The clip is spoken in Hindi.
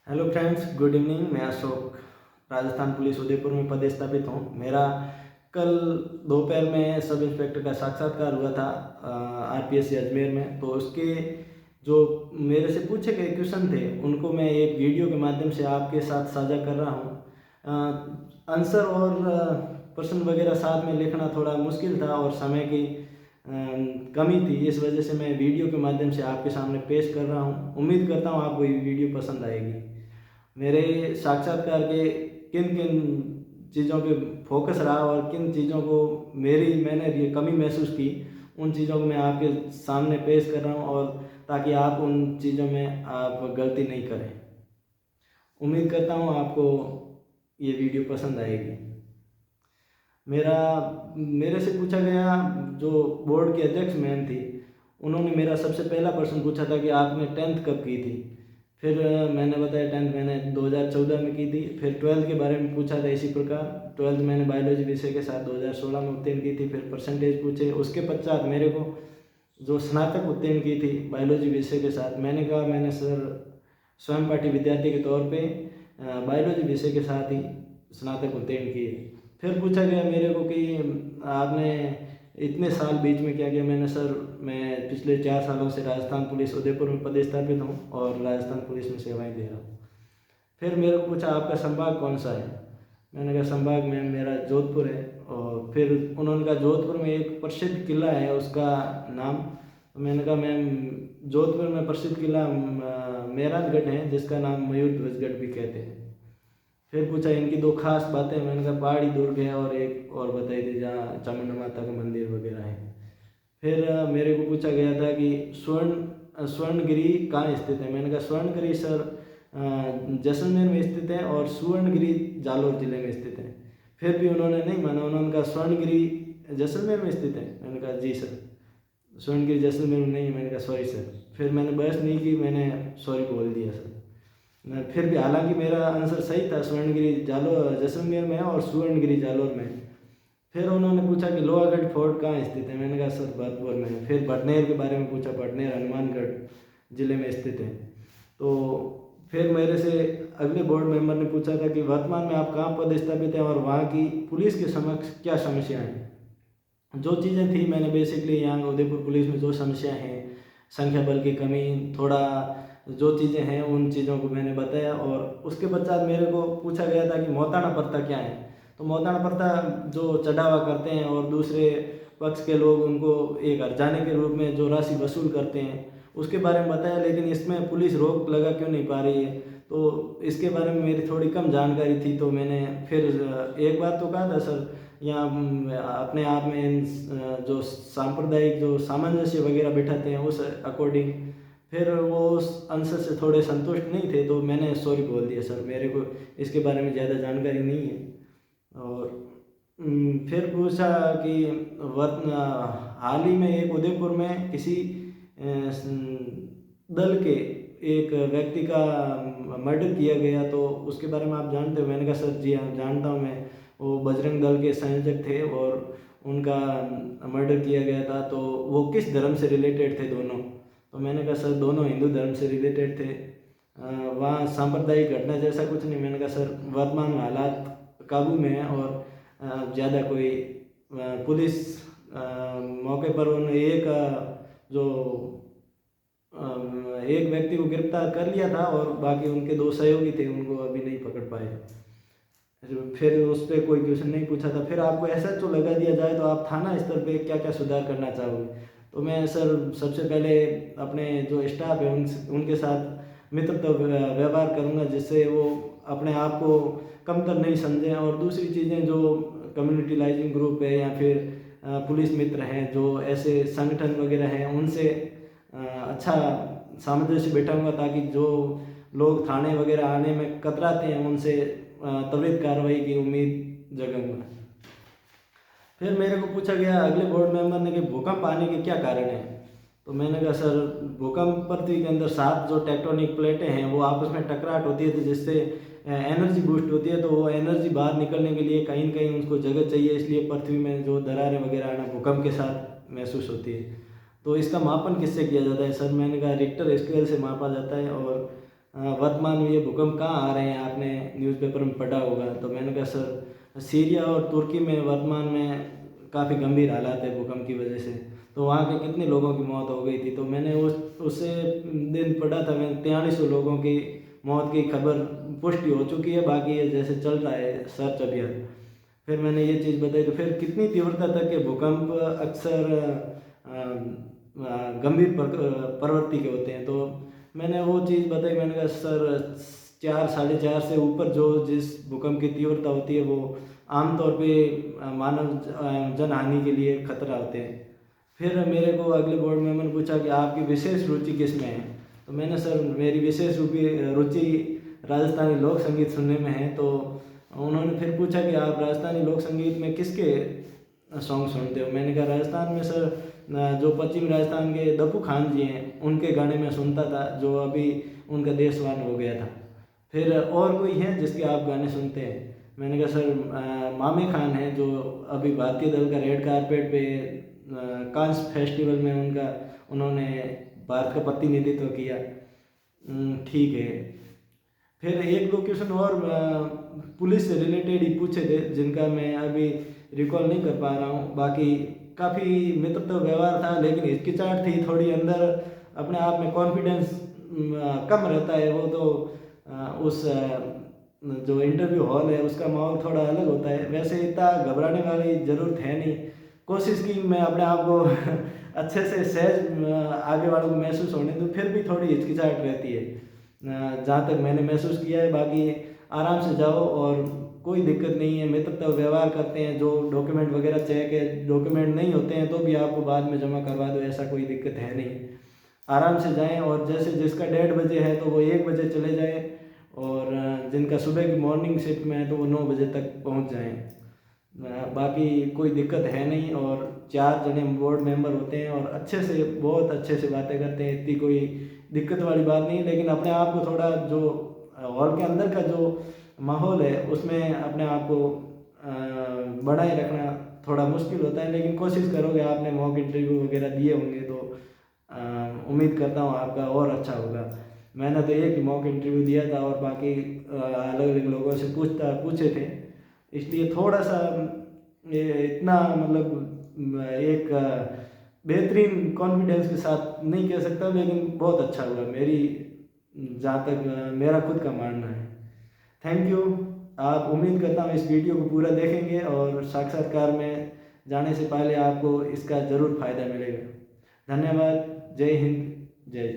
Hello friends, good evening. मैं अशोक राजस्थान पुलिस उदयपुर में पदस्थापित हूँ। मेरा कल दोपहर में सब इंस्पेक्टर का साक्षात्कार हुआ था आरपीएससी अजमेर में। तो उसके जो मेरे से पूछे गए क्वेश्चन थे उनको मैं एक वीडियो के माध्यम से आपके साथ साझा कर रहा हूँ। आंसर और प्रश्न वगैरह साथ में लिखना थोड़ा मुश्किल था और समय की कमी थी। इस वजह से मैं वीडियो के माध्यम से आपके सामने पेश कर रहा हूँ। उम्मीद करता हूँ आपको ये वीडियो पसंद आएगी। मेरे साक्षात्कार के किन किन चीज़ों पे फोकस रहा और किन चीज़ों को मैंने ये कमी महसूस की, उन चीज़ों को मैं आपके सामने पेश कर रहा हूँ और ताकि आप उन चीज़ों में आप गलती नहीं करें। उम्मीद करता हूँ आपको ये वीडियो पसंद आएगी। मेरे से पूछा गया, जो बोर्ड के अध्यक्ष मैम थी, उन्होंने मेरा सबसे पहला प्रश्न पूछा था कि आपने 10th कब की थी। फिर मैंने बताया 10th मैंने 2014 में की थी। फिर 12th के बारे में पूछा था इसी प्रकार। 12th मैंने बायोलॉजी विषय के साथ 2016 में उत्तीर्ण की थी। फिर परसेंटेज पूछे। उसके पश्चात मेरे को जो स्नातक उत्तीर्ण की थी बायोलॉजी विषय के साथ, मैंने कहा मैंने सर स्वयं पाठी विद्यार्थी के तौर पे बायोलॉजी विषय के साथ ही स्नातक उत्तीर्ण की है। फिर पूछा गया मेरे को कि आपने इतने साल बीच में क्या किया। मैंने सर मैं पिछले 4 सालों से राजस्थान पुलिस उदयपुर में पदस्थापित हूँ और राजस्थान पुलिस में सेवाएं दे रहा हूँ। फिर मेरे को पूछा आपका संभाग कौन सा है। मैंने कहा संभाग में मेरा जोधपुर है। और फिर उन्होंने कहा जोधपुर में एक प्रसिद्ध किला है, उसका नाम। तो मैंने कहा मैम जोधपुर में प्रसिद्ध किला मेहरानगढ़ है, जिसका नाम मयूर ध्वजगढ़ भी कहते हैं। फिर पूछा इनकी 2 खास बातें। मैंने कहा पहाड़ी दुर्ग है और एक और बताई थी जहाँ चामुंडा माता का मंदिर वगैरह है। फिर मेरे को पूछा गया था कि स्वर्णगिरी कहाँ स्थित है। मैंने कहा स्वर्णगिरी सर जैसलमेर में स्थित है और सुवर्णगिरी जालौर जिले में स्थित है। फिर भी उन्होंने नहीं माना। उन्होंने कहा स्वर्णगिरी जैसलमेर में स्थित है। मैंने कहा जी सर, स्वर्णगिरी जैसलमेर में नहीं है। मैंने कहा सॉरी सर। फिर मैंने बहस नहीं की, मैंने सॉरी बोल दिया सर। फिर भी हालांकि मेरा आंसर सही था, स्वर्णगिरी जालौर जैसलमेर में है और सुवर्णगिरी जालौर में है। फिर उन्होंने पूछा कि लोहागढ़ फोर्ट कहाँ स्थित है। मैंने कहा सर भरतपुर में है। फिर भटनेर के बारे में पूछा। भटनेर हनुमानगढ़ जिले में स्थित है। तो फिर मेरे से अगले बोर्ड मेंबर ने पूछा था कि वर्तमान में आप कहाँ पदस्थापित हैं और वहाँ की पुलिस के समक्ष क्या समस्याएं हैं। जो चीज़ें थी मैंने बेसिकली यहाँ उदयपुर पुलिस में जो समस्या हैं, संख्या बल की कमी, थोड़ा जो चीज़ें हैं उन चीज़ों को मैंने बताया। और उसके पश्चात मेरे को पूछा गया था कि मौताना प्रथा क्या है। तो मौताना प्रथा जो चढ़ावा करते हैं और दूसरे पक्ष के लोग उनको एक हर्जाने के रूप में जो राशि वसूल करते हैं, उसके बारे में बताया। लेकिन इसमें पुलिस रोक लगा क्यों नहीं पा रही है, तो इसके बारे में मेरी थोड़ी कम जानकारी थी। तो मैंने फिर एक बार तो कहा था सर यहाँ अपने आप में जो सांप्रदायिक जो सामंजस्य वगैरह बैठाते हैं उस अकॉर्डिंग। फिर वो उस आंसर से थोड़े संतुष्ट नहीं थे, तो मैंने सॉरी बोल दिया सर, मेरे को इसके बारे में ज़्यादा जानकारी नहीं है। और फिर पूछा कि हाल ही में एक उदयपुर में किसी दल के एक व्यक्ति का मर्डर किया गया, तो उसके बारे में आप जानते हो। मैंने कहा सर जी हाँ जानता हूँ मैं, वो बजरंग दल के संयोजक थे और उनका मर्डर किया गया था। तो वो किस धर्म से रिलेटेड थे दोनों। तो मैंने कहा सर दोनों हिंदू धर्म से रिलेटेड थे। वहाँ सांप्रदायिक घटना जैसा कुछ नहीं। मैंने कहा सर वर्तमान में हालात काबू में है और ज़्यादा कोई पुलिस मौके पर उन एक व्यक्ति को गिरफ्तार कर लिया था और बाकी उनके 2 सहयोगी थे, उनको अभी नहीं पकड़ पाए। फिर उस पर कोई क्वेश्चन नहीं पूछा था। फिर आपको SHO लगा दिया जाए तो आप थाना स्तर पे क्या क्या सुधार करना चाहोगे। तो मैं सर सबसे पहले अपने जो स्टाफ है उनके साथ मित्रता व्यवहार करूँगा, जिससे वो अपने आप को कमतर नहीं समझें। और दूसरी चीज़ें जो कम्युनिटी लाइजिंग ग्रुप है या फिर पुलिस मित्र हैं, जो ऐसे संगठन वगैरह हैं, उनसे अच्छा सामंजस्य बैठाऊँगा ताकि जो लोग थाने वगैरह आने में कतराते हैं उनसे त्वरित कार्रवाई की उम्मीद जगाऊंगा। फिर मेरे को पूछा गया अगले बोर्ड मेंबर ने कि भूकंप आने के क्या कारण हैं। तो मैंने कहा सर भूकंप पृथ्वी के अंदर 7 जो टेक्टोनिक प्लेटें हैं वो आपस में टकराहट होती है, तो जिससे एनर्जी बूस्ट होती है। तो वो एनर्जी बाहर निकलने के लिए कहीं न कहीं उसको जगह चाहिए, इसलिए पृथ्वी में जो दरारें वगैरह आना भूकंप के साथ महसूस होती है। तो इसका मापन किससे किया जाता है। सर मैंने कहा रिक्टर स्केल से मापा जाता है। और वर्तमान में ये भूकंप कहाँ आ रहे हैं, आपने न्यूज़पेपर में पढ़ा होगा। तो मैंने कहा सर सीरिया और तुर्की में वर्तमान में काफ़ी गंभीर हालात है भूकंप की वजह से, तो वहाँ के कितने लोगों की मौत हो गई थी। तो मैंने उससे दिन पढ़ा था, मैंने 4300 लोगों की मौत की खबर पुष्टि हो चुकी है, बाकी ये जैसे चल रहा है सर्च अभियान। फिर मैंने ये चीज़ बताई, तो फिर कितनी तीव्रता तक के भूकंप अक्सर गंभीर प्रवृत्ति के होते हैं। तो मैंने वो चीज़ बताई, मैंने कहा सर 4 साढ़े 4 से ऊपर जो जिस भूकंप की तीव्रता होती है वो आमतौर पे मानव जनहानि के लिए खतरा होते हैं। फिर मेरे को अगले बोर्ड मेंबर ने पूछा कि आपकी विशेष रुचि किस में है। तो मैंने सर मेरी विशेष रुचि राजस्थानी लोक संगीत सुनने में है। तो उन्होंने फिर पूछा कि आप राजस्थानी लोक संगीत में किसके सॉन्ग सुनते हो। मैंने कहा राजस्थान में सर जो पश्चिमी राजस्थान के दप्पू खान जी हैं उनके गाने मैं सुनता था, जो अभी उनका देशवान हो गया था। फिर और कोई है जिसके आप गाने सुनते हैं। मैंने कहा सर मामे खान है, जो अभी भारतीय दल का रेड कारपेट पे कांस फेस्टिवल में उन्होंने भारत का प्रतिनिधित्व किया। ठीक है। फिर एक दो क्वेश्चन और पुलिस से रिलेटेड ही पूछे थे, जिनका मैं अभी रिकॉल नहीं कर पा रहा हूँ। बाकी काफ़ी मित्रता व्यवहार था, लेकिन हिचकिचाहट थी थोड़ी अंदर, अपने आप में कॉन्फिडेंस कम रहता है। वो तो उस जो इंटरव्यू हॉल है उसका माहौल थोड़ा अलग होता है। वैसे इतना घबराने वाली ज़रूरत है नहीं। कोशिश की मैं अपने आप को अच्छे से सहज आगे वालों को महसूस होने दूँ, फिर भी थोड़ी हिचकिचाहट रहती है जहाँ तक मैंने महसूस किया है। बाकी आराम से जाओ और कोई दिक्कत नहीं है। मित्रता व्यवहार करते हैं, जो डॉक्यूमेंट वगैरह चेक है, डॉक्यूमेंट नहीं होते हैं तो भी आपको बाद में जमा करवा दो, ऐसा कोई दिक्कत है नहीं। आराम से जाएं, और जैसे जिसका 1:30 बजे है तो वो 1 बजे चले जाएं, और जिनका सुबह की मॉर्निंग शिफ्ट में है तो वो 9 बजे तक पहुंच जाएं। बाकी कोई दिक्कत है नहीं। और 4 जने बोर्ड मेंबर होते हैं और अच्छे से, बहुत अच्छे से बातें करते हैं, इतनी कोई दिक्कत वाली बात नहीं। लेकिन अपने आप को थोड़ा, जो हॉल के अंदर का जो माहौल है उसमें अपने आप को बनाए रखना थोड़ा मुश्किल होता है। लेकिन कोशिश करोगे, आपने मॉक इंटरव्यू वगैरह दिए होंगे तो उम्मीद करता हूँ आपका और अच्छा होगा। मैंने तो एक ही मॉक इंटरव्यू दिया था और बाकी अलग अलग लोगों से पूछे थे, इसलिए थोड़ा सा ये इतना मतलब एक बेहतरीन कॉन्फिडेंस के साथ नहीं कह सकता, लेकिन बहुत अच्छा हुआ मेरी, जहाँ तक मेरा खुद का मानना है। Thank you. आप, उम्मीद करता हूँ इस वीडियो को पूरा देखेंगे और साक्षात्कार में जाने से पहले आपको इसका ज़रूर फ़ायदा मिलेगा। धन्यवाद। जय हिंद, जय